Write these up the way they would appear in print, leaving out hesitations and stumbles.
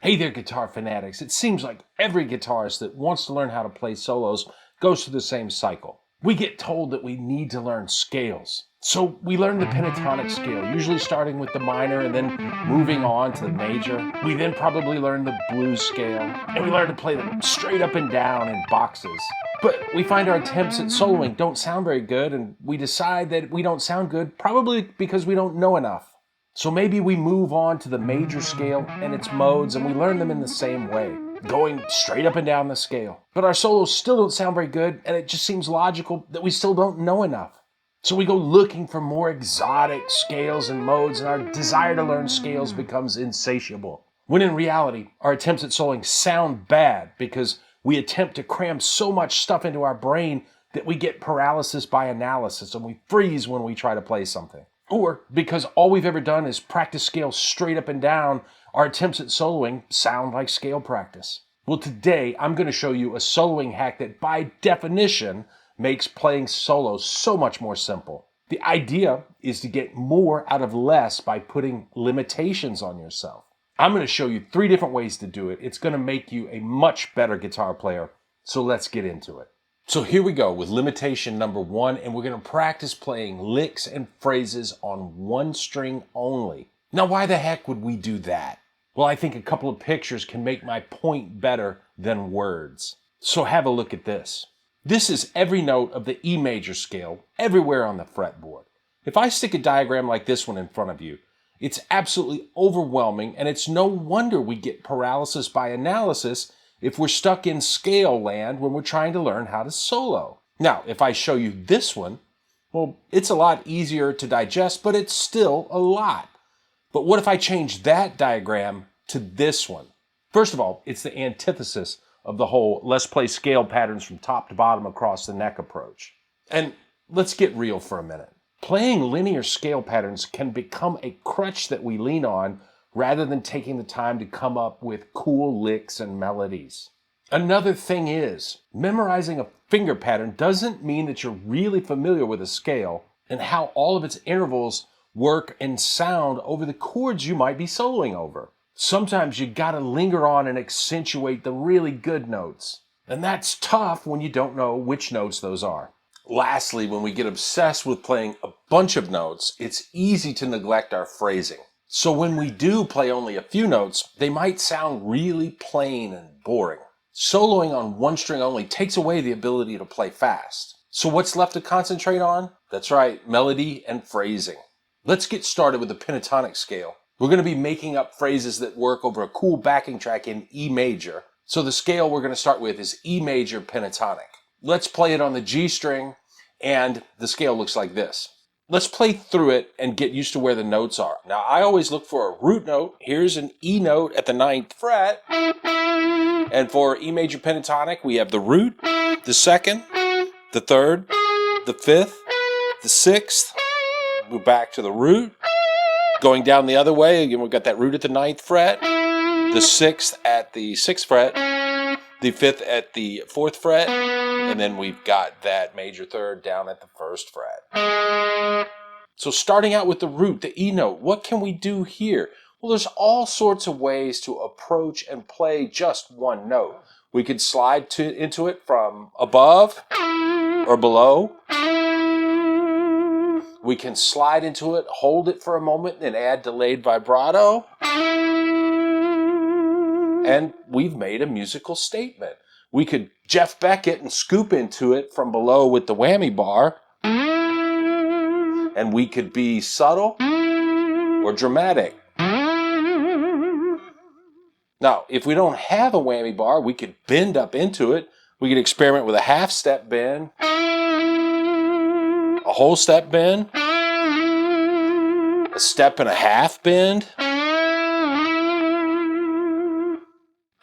Hey there, guitar fanatics. It seems like every guitarist that wants to learn how to play solos goes through the same cycle. We get told that we need to learn scales. So we learn the pentatonic scale, usually starting with the minor and then moving on to the major. We then probably learn the blues scale, and we learn to play them straight up and down in boxes. But we find our attempts at soloing don't sound very good, and we decide that we don't sound good probably because we don't know enough. So maybe we move on to the major scale and its modes, and we learn them in the same way, going straight up and down the scale. But our solos still don't sound very good, and it just seems logical that we still don't know enough. So we go looking for more exotic scales and modes, and our desire to learn scales becomes insatiable. When in reality, our attempts at soloing sound bad because we attempt to cram so much stuff into our brain that we get paralysis by analysis and we freeze when we try to play something. Or because all we've ever done is practice scales straight up and down, our attempts at soloing sound like scale practice. Well, today I'm going to show you a soloing hack that by definition makes playing solos so much more simple. The idea is to get more out of less by putting limitations on yourself. I'm going to show you 3 different ways to do it. It's going to make you a much better guitar player. So let's get into it. So here we go with limitation number 1, and we're going to practice playing licks and phrases on one string only. Now, why the heck would we do that? Well, I think a couple of pictures can make my point better than words. So have a look at this. This is every note of the E major scale everywhere on the fretboard. If I stick a diagram like this one in front of you, it's absolutely overwhelming, and it's no wonder we get paralysis by analysis if we're stuck in scale land when we're trying to learn how to solo. Now, if I show you this one, well, it's a lot easier to digest, but it's still a lot. But what if I change that diagram to this one? First of all, it's the antithesis of the whole let's play scale patterns from top to bottom across the neck approach. And let's get real for a minute. Playing linear scale patterns can become a crutch that we lean on rather than taking the time to come up with cool licks and melodies. Another thing is, memorizing a finger pattern doesn't mean that you're really familiar with a scale and how all of its intervals work and sound over the chords you might be soloing over. Sometimes you gotta linger on and accentuate the really good notes. And that's tough when you don't know which notes those are. Lastly, when we get obsessed with playing a bunch of notes, it's easy to neglect our phrasing. So when we do play only a few notes, they might sound really plain and boring. Soloing on one string only takes away the ability to play fast. So what's left to concentrate on? That's right, melody and phrasing. Let's get started with the pentatonic scale. We're going to be making up phrases that work over a cool backing track in E major. So the scale we're going to start with is E major pentatonic. Let's play it on the G string, and the scale looks like this. Let's play through it and get used to where the notes are. Now, I always look for a root note. Here's an E note at the 9th fret. And for E major pentatonic, we have the root, the 2nd, the 3rd, the 5th, the 6th. We're back to the root. Going down the other way, again, we've got that root at the 9th fret, the 6th at the 6th fret, the 5th at the 4th fret, and then we've got that major 3rd down at the 1st fret. So starting out with the root, the E note, what can we do here? Well, there's all sorts of ways to approach and play just one note. We could slide into it from above or below. We can slide into it, hold it for a moment, and add delayed vibrato. And we've made a musical statement. We could Jeff Beck it and scoop into it from below with the whammy bar. And we could be subtle or dramatic. Now, if we don't have a whammy bar, we could bend up into it. We could experiment with a half step bend, a whole step bend, a step and a half bend.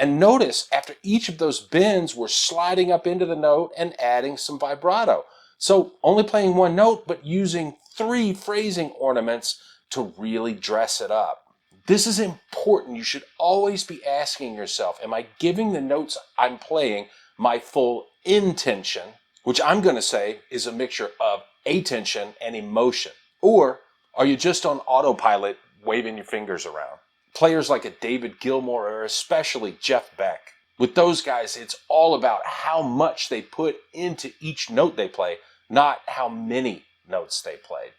And notice, after each of those bends, we're sliding up into the note and adding some vibrato. So only playing one note, but using 3 phrasing ornaments to really dress it up. This is important. You should always be asking yourself, am I giving the notes I'm playing my full intention, which I'm going to say is a mixture of attention and emotion? Or are you just on autopilot waving your fingers around? Players like a David Gilmour or especially Jeff Beck. With those guys, it's all about how much they put into each note they play, not how many notes they played.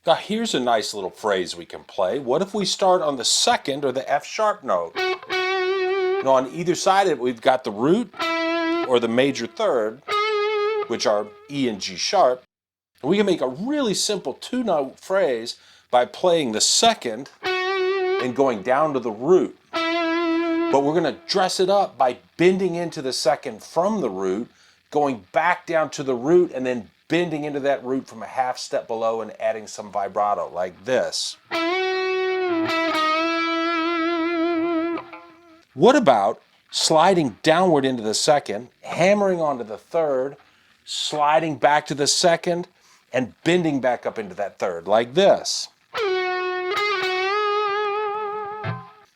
Now here's a nice little phrase we can play. What if we start on the second or the F sharp note? Now on either side of it, we've got the root or the major third, which are E and G sharp. And we can make a really simple two-note phrase by playing the second and going down to the root. But we're going to dress it up by bending into the second from the root, going back down to the root, and then bending into that root from a half step below and adding some vibrato like this. What about sliding downward into the second, hammering onto the third, sliding back to the second, and bending back up into that third like this?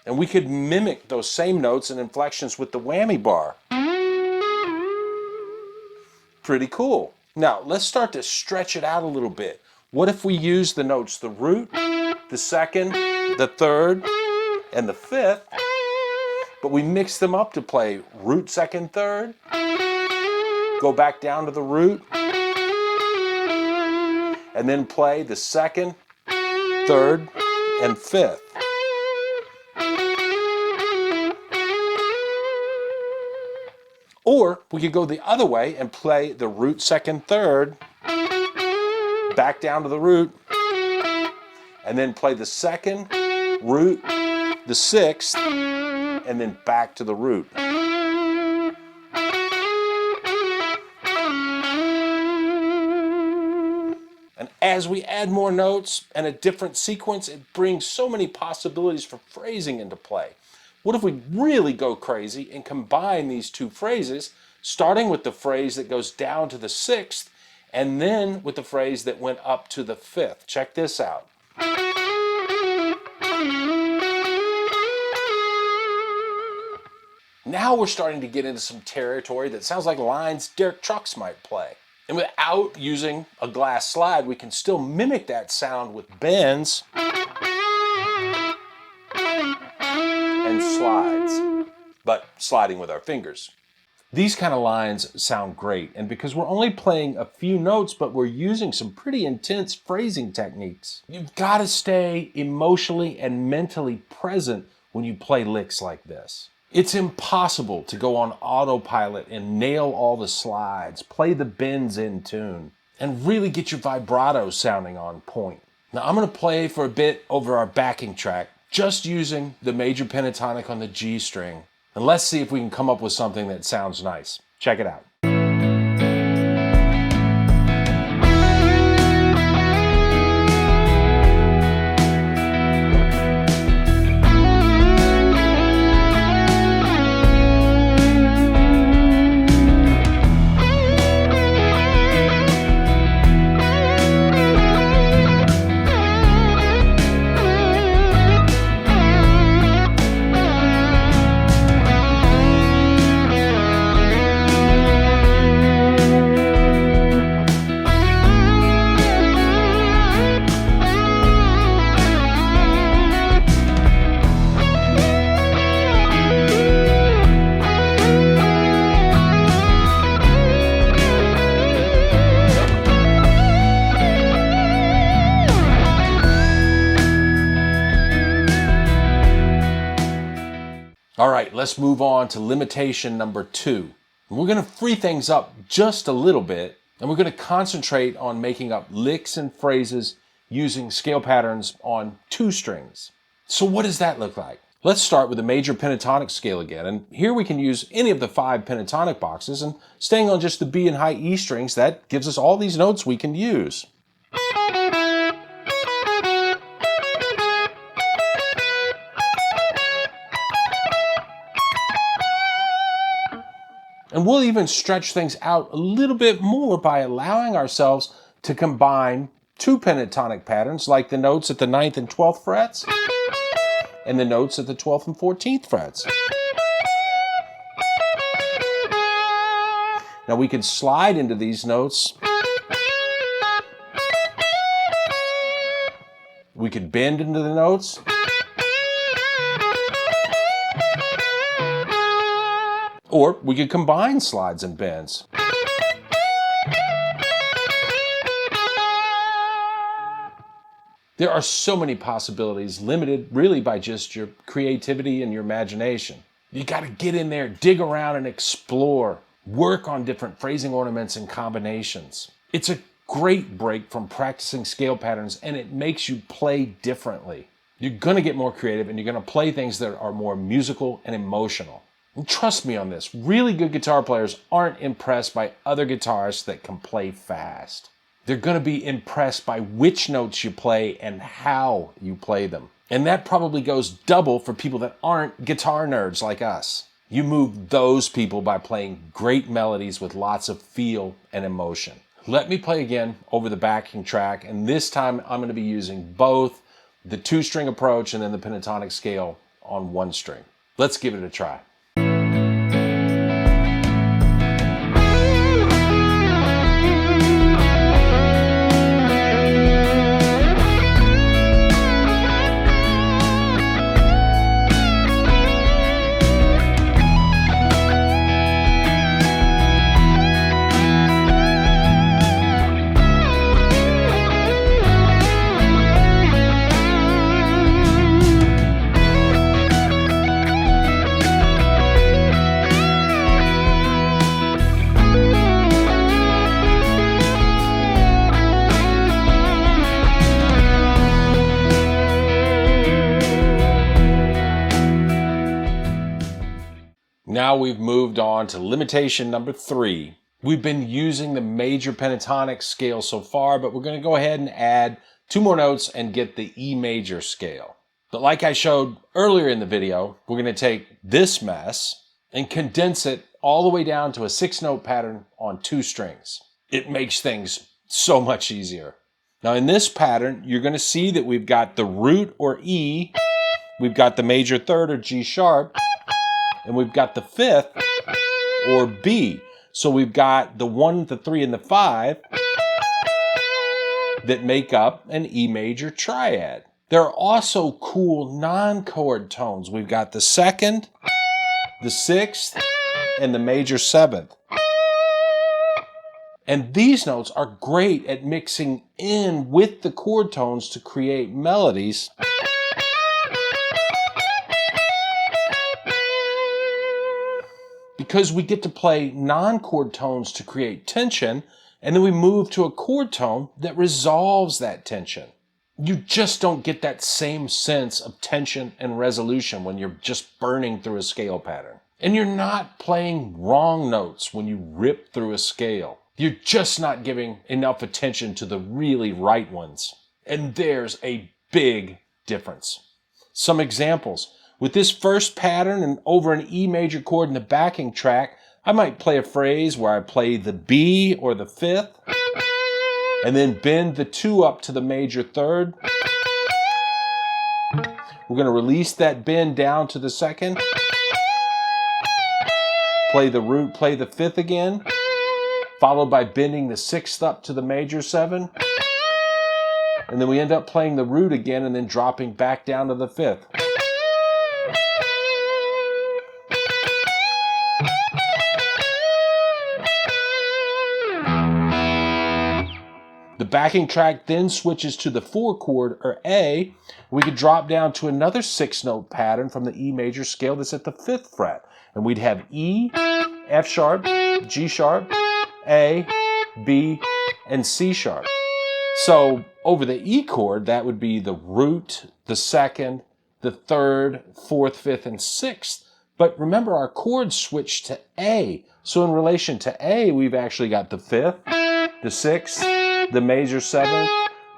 And we could mimic those same notes and inflections with the whammy bar. Pretty cool. Now, let's start to stretch it out a little bit. What if we use the notes, the root, the second, the third, and the fifth, but we mix them up to play root, second, third, go back down to the root, and then play the second, third, and fifth. Or we could go the other way and play the root, second, third, back down to the root, and then play the second, root, the sixth, and then back to the root. And as we add more notes and a different sequence, it brings so many possibilities for phrasing into play. What if we really go crazy and combine these two phrases, starting with the phrase that goes down to the sixth, and then with the phrase that went up to the fifth? Check this out. Now we're starting to get into some territory that sounds like lines Derek Trucks might play. And without using a glass slide, we can still mimic that sound with bends and slides, but sliding with our fingers. These kind of lines sound great, and because we're only playing a few notes, but we're using some pretty intense phrasing techniques, you've got to stay emotionally and mentally present when you play licks like this. It's impossible to go on autopilot and nail all the slides, play the bends in tune, and really get your vibrato sounding on point. Now I'm going to play for a bit over our backing track, just using the major pentatonic on the G string. And let's see if we can come up with something that sounds nice. Check it out. All right, let's move on to limitation number 2. We're going to free things up just a little bit, and we're going to concentrate on making up licks and phrases using scale patterns on 2 strings. So what does that look like? Let's start with the major pentatonic scale again, and here we can use any of the 5 pentatonic boxes, and staying on just the B and high E strings, that gives us all these notes we can use. And we'll even stretch things out a little bit more by allowing ourselves to combine 2 pentatonic patterns, like the notes at the 9th and 12th frets, and the notes at the 12th and 14th frets. Now we can slide into these notes. We could bend into the notes. Or we could combine slides and bends. There are so many possibilities, limited really by just your creativity and your imagination. You got to get in there, dig around and explore, work on different phrasing ornaments and combinations. It's a great break from practicing scale patterns, and it makes you play differently. You're going to get more creative, and you're going to play things that are more musical and emotional. And trust me on this, really good guitar players aren't impressed by other guitarists that can play fast. They're going to be impressed by which notes you play and how you play them. And that probably goes double for people that aren't guitar nerds like us. You move those people by playing great melodies with lots of feel and emotion. Let me play again over the backing track, and this time I'm going to be using both the 2-string approach and then the pentatonic scale on 1 string. Let's give it a try. Now we've moved on to limitation number 3. We've been using the major pentatonic scale so far, but we're going to go ahead and add 2 more notes and get the E major scale. But like I showed earlier in the video, we're going to take this mess and condense it all the way down to a 6-note pattern on 2 strings. It makes things so much easier. Now in this pattern, you're going to see that we've got the root or E, we've got the major 3rd or G sharp, and we've got the 5th or B. So we've got the 1, the 3, and the 5 that make up an E major triad. There are also cool non-chord tones. We've got the 2nd, the 6th, and the major 7th. And these notes are great at mixing in with the chord tones to create melodies. Because we get to play non-chord tones to create tension, and then we move to a chord tone that resolves that tension. You just don't get that same sense of tension and resolution when you're just burning through a scale pattern. And you're not playing wrong notes when you rip through a scale. You're just not giving enough attention to the really right ones. And there's a big difference. Some examples. With this first pattern and over an E major chord in the backing track, I might play a phrase where I play the B or the 5th, and then bend the 2 up to the major 3rd. We're going to release that bend down to the 2nd, play the root, play the 5th again, followed by bending the 6th up to the major 7, and then we end up playing the root again and then dropping back down to the 5th. The backing track then switches to the 4 chord, or A. We could drop down to another 6-note pattern from the E major scale that's at the 5th fret. And we'd have E, F sharp, G sharp, A, B, and C sharp. So over the E chord, that would be the root, the 2nd, the 3rd, 4th, 5th, and 6th. But remember, our chords switched to A. So in relation to A, we've actually got the 5th, the 6th, the major 7th,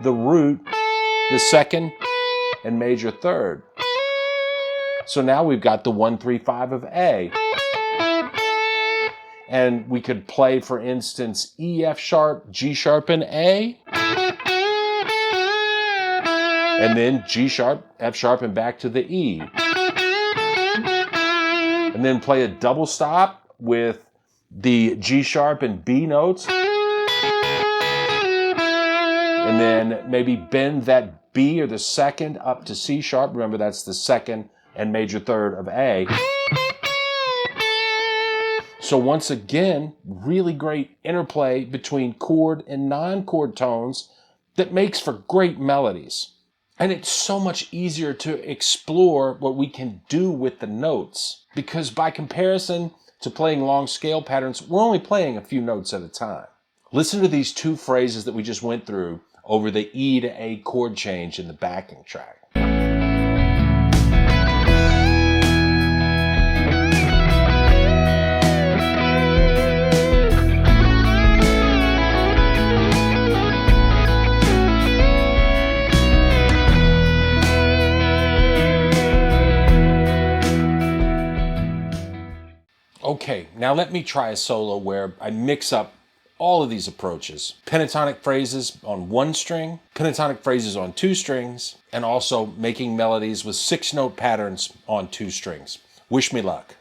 the root, the 2nd, and major 3rd. So now we've got the 1, 3, 5 of A. And we could play, for instance, E, F sharp, G sharp, and A. And then G sharp, F sharp, and back to the E. And then play a double stop with the G sharp and B notes. And then maybe bend that B or the 2nd up to C sharp. Remember, that's the 2nd and major 3rd of A. So once again, really great interplay between chord and non-chord tones that makes for great melodies. And it's so much easier to explore what we can do with the notes, because by comparison to playing long scale patterns, we're only playing a few notes at a time. Listen to these two phrases that we just went through over the E to A chord change in the backing track. Okay, now let me try a solo where I mix up all of these approaches. Pentatonic phrases on one string, pentatonic phrases on two strings, and also making melodies with 6-note patterns on 2 strings. Wish me luck.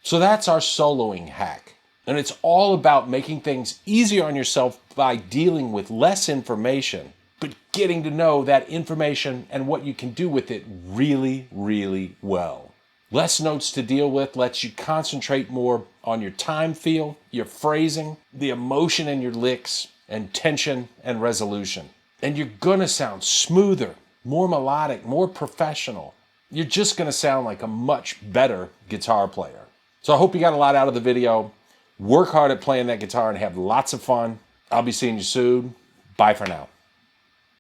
So that's our soloing hack. And it's all about making things easier on yourself by dealing with less information, but getting to know that information and what you can do with it really, really well. Less notes to deal with lets you concentrate more on your time feel, your phrasing, the emotion in your licks, and tension and resolution. And you're gonna sound smoother, more melodic, more professional. You're just gonna sound like a much better guitar player. So I hope you got a lot out of the video. Work hard at playing that guitar and have lots of fun. I'll be seeing you soon. Bye for now.